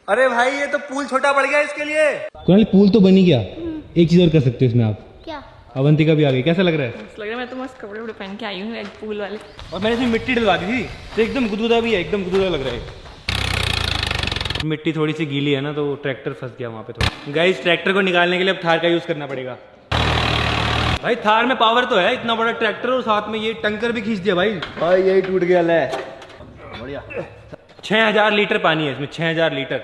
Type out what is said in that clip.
अरे भाई ये तो पूल छोटा पड़ गया इसके लिए। कुणाल पूल तो बन ही गया, एक चीज और कर सकते हो इसमें आप। क्या? अवंतिका भी आ गई, कैसा लग रहा है? लग रहा है मैं तो मस्त कपड़े वपड़े पहन के आई हूँ एक पूल वाले। और मैंने इसमें मिट्टी डलवा दी थी तो एकदम गुदगुदा भी है, एकदम गुदगुदा लग रहा है। मिट्टी थोड़ी सी गीली है ना तो ट्रैक्टर फंस गया वहाँ पे थोड़ा। गाइस ट्रैक्टर को निकालने के लिए अब थार का यूज करना पड़ेगा। भाई थार में पावर तो है, इतना बड़ा ट्रैक्टर और साथ में ये टंकर भी खींच दिया भाई। भाई यही टूट गया है। बढ़िया। 6000 लीटर पानी है इसमें, 6000 लीटर।